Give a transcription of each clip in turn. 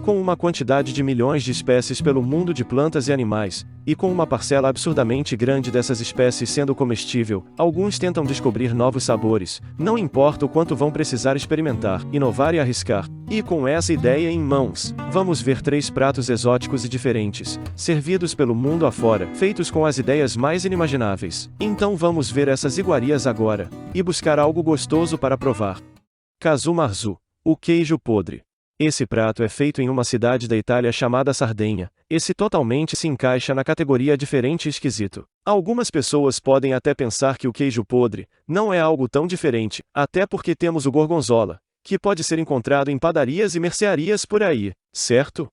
Com uma quantidade de milhões de espécies pelo mundo de plantas e animais, e com uma parcela absurdamente grande dessas espécies sendo comestível, alguns tentam descobrir novos sabores, não importa o quanto vão precisar experimentar, inovar e arriscar. E com essa ideia em mãos, vamos ver 3 pratos exóticos e diferentes, servidos pelo mundo afora, feitos com as ideias mais inimagináveis. Então vamos ver essas iguarias agora, e buscar algo gostoso para provar. Casu marzu, o queijo podre. Esse prato é feito em uma cidade da Itália chamada Sardenha. Esse totalmente se encaixa na categoria diferente e esquisito. Algumas pessoas podem até pensar que o queijo podre não é algo tão diferente, até porque temos o gorgonzola, que pode ser encontrado em padarias e mercearias por aí, certo?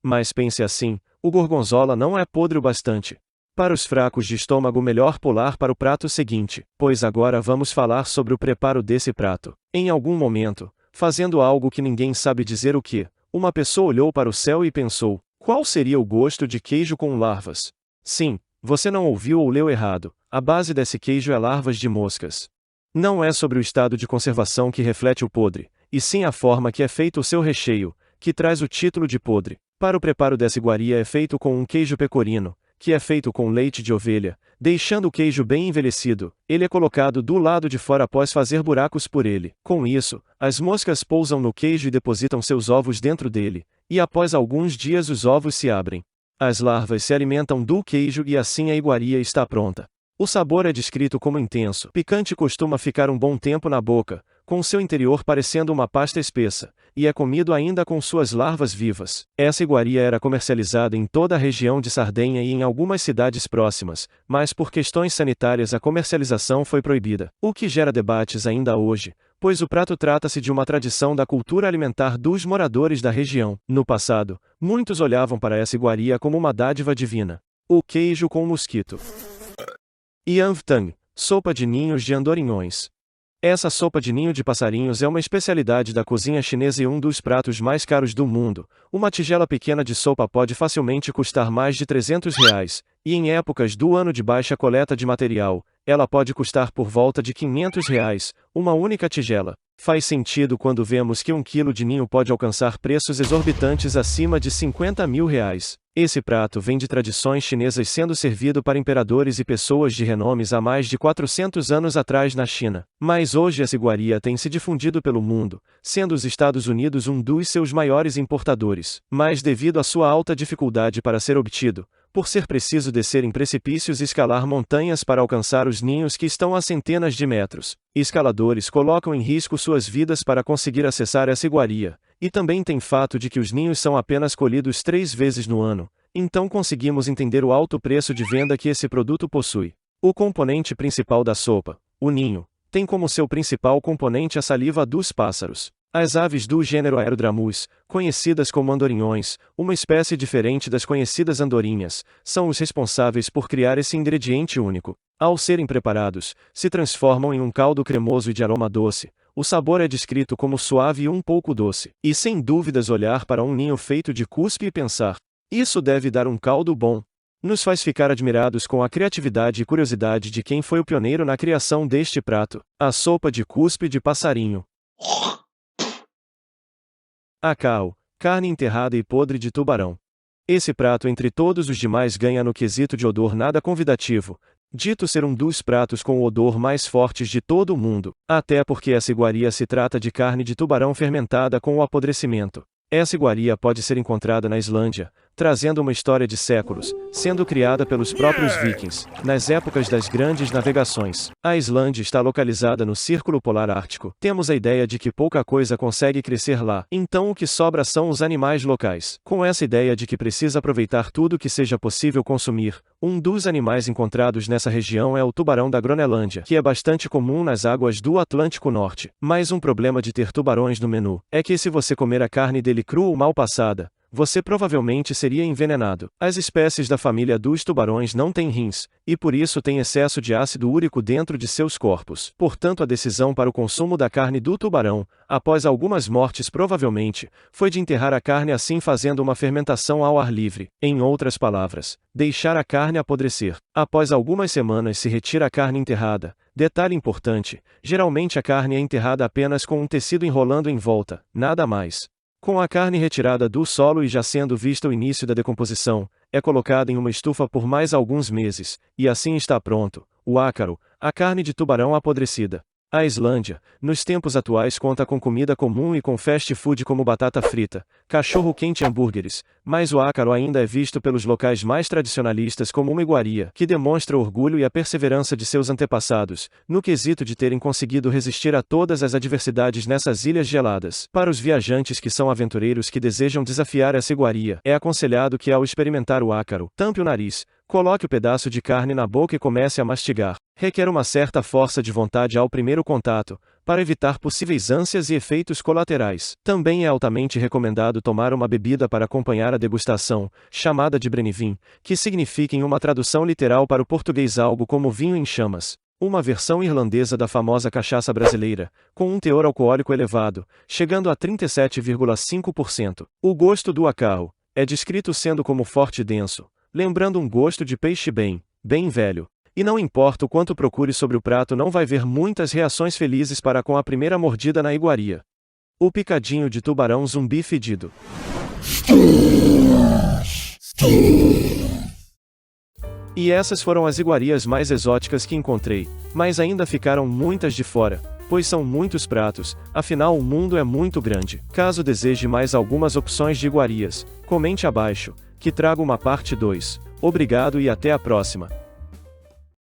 Mas pense assim, o gorgonzola não é podre o bastante. Para os fracos de estômago, melhor pular para o prato seguinte, pois agora vamos falar sobre o preparo desse prato. Em algum momento, fazendo algo que ninguém sabe dizer o que, uma pessoa olhou para o céu e pensou: qual seria o gosto de queijo com larvas? Sim, você não ouviu ou leu errado, a base desse queijo é larvas de moscas. Não é sobre o estado de conservação que reflete o podre, e sim a forma que é feito o seu recheio, que traz o título de podre. Para o preparo dessa iguaria é feito com um queijo pecorino, que é feito com leite de ovelha, deixando o queijo bem envelhecido. Ele é colocado do lado de fora após fazer buracos por ele. Com isso, as moscas pousam no queijo e depositam seus ovos dentro dele, e após alguns dias os ovos se abrem. As larvas se alimentam do queijo e assim a iguaria está pronta. O sabor é descrito como intenso, picante e costuma ficar um bom tempo na boca, com seu interior parecendo uma pasta espessa, e é comido ainda com suas larvas vivas. Essa iguaria era comercializada em toda a região de Sardenha e em algumas cidades próximas, mas por questões sanitárias a comercialização foi proibida, o que gera debates ainda hoje, pois o prato trata-se de uma tradição da cultura alimentar dos moradores da região. No passado, muitos olhavam para essa iguaria como uma dádiva divina. O queijo com mosquito. Yanftang, sopa de ninhos de andorinhões. Essa sopa de ninho de passarinhos é uma especialidade da cozinha chinesa e um dos pratos mais caros do mundo. Uma tigela pequena de sopa pode facilmente custar mais de R$ 300, e em épocas do ano de baixa coleta de material, ela pode custar por volta de R$ 500, uma única tigela. Faz sentido quando vemos que 1 quilo de ninho pode alcançar preços exorbitantes acima de R$ 50 mil. Esse prato vem de tradições chinesas, sendo servido para imperadores e pessoas de renomes há mais de 400 anos atrás na China. Mas hoje essa iguaria tem se difundido pelo mundo, sendo os Estados Unidos um dos seus maiores importadores. Mas devido à sua alta dificuldade para ser obtido, por ser preciso descer em precipícios e escalar montanhas para alcançar os ninhos que estão a centenas de metros, escaladores colocam em risco suas vidas para conseguir acessar essa iguaria. E também tem fato de que os ninhos são apenas colhidos 3 vezes no ano, então conseguimos entender o alto preço de venda que esse produto possui. O componente principal da sopa, o ninho, tem como seu principal componente a saliva dos pássaros. As aves do gênero Aerodramus, conhecidas como andorinhões, uma espécie diferente das conhecidas andorinhas, são os responsáveis por criar esse ingrediente único. Ao serem preparados, se transformam em um caldo cremoso e de aroma doce. O sabor é descrito como suave e um pouco doce. E sem dúvidas olhar para um ninho feito de cuspe e pensar: isso deve dar um caldo bom. Nos faz ficar admirados com a criatividade e curiosidade de quem foi o pioneiro na criação deste prato, a sopa de cuspe de passarinho. Acau, carne enterrada e podre de tubarão. Esse prato entre todos os demais ganha no quesito de odor nada convidativo, dito ser um dos pratos com o odor mais fortes de todo o mundo, até porque essa iguaria se trata de carne de tubarão fermentada com o apodrecimento. Essa iguaria pode ser encontrada na Islândia, trazendo uma história de séculos, sendo criada pelos próprios vikings, nas épocas das grandes navegações. A Islândia está localizada no Círculo Polar Ártico. Temos a ideia de que pouca coisa consegue crescer lá, então o que sobra são os animais locais. Com essa ideia de que precisa aproveitar tudo que seja possível consumir, um dos animais encontrados nessa região é o tubarão da Groenlândia, que é bastante comum nas águas do Atlântico Norte. Mas um problema de ter tubarões no menu é que se você comer a carne dele crua ou mal passada, você provavelmente seria envenenado. As espécies da família dos tubarões não têm rins, e por isso têm excesso de ácido úrico dentro de seus corpos. Portanto, a decisão para o consumo da carne do tubarão, após algumas mortes provavelmente, foi de enterrar a carne assim fazendo uma fermentação ao ar livre. Em outras palavras, deixar a carne apodrecer. Após algumas semanas se retira a carne enterrada. Detalhe importante, geralmente a carne é enterrada apenas com um tecido enrolando em volta, nada mais. Com a carne retirada do solo e já sendo visto o início da decomposição, é colocada em uma estufa por mais alguns meses, e assim está pronto, o ácaro, a carne de tubarão apodrecida. A Islândia, nos tempos atuais, conta com comida comum e com fast food como batata frita, cachorro-quente e hambúrgueres, mas o ácaro ainda é visto pelos locais mais tradicionalistas como uma iguaria, que demonstra o orgulho e a perseverança de seus antepassados, no quesito de terem conseguido resistir a todas as adversidades nessas ilhas geladas. Para os viajantes que são aventureiros que desejam desafiar essa iguaria, é aconselhado que, ao experimentar o ácaro, tampe o nariz, coloque o pedaço de carne na boca e comece a mastigar. Requer uma certa força de vontade ao primeiro contato, para evitar possíveis ânsias e efeitos colaterais. Também é altamente recomendado tomar uma bebida para acompanhar a degustação, chamada de Brennivin, que significa em uma tradução literal para o português algo como vinho em chamas. Uma versão irlandesa da famosa cachaça brasileira, com um teor alcoólico elevado, chegando a 37,5%. O gosto do ácaro é descrito sendo como forte e denso, lembrando um gosto de peixe bem velho. E não importa o quanto procure sobre o prato, não vai ver muitas reações felizes para com a primeira mordida na iguaria. O picadinho de tubarão zumbi fedido. E essas foram as iguarias mais exóticas que encontrei, mas ainda ficaram muitas de fora, pois são muitos pratos, afinal o mundo é muito grande. Caso deseje mais algumas opções de iguarias, comente abaixo, que trago uma parte 2. Obrigado e até a próxima.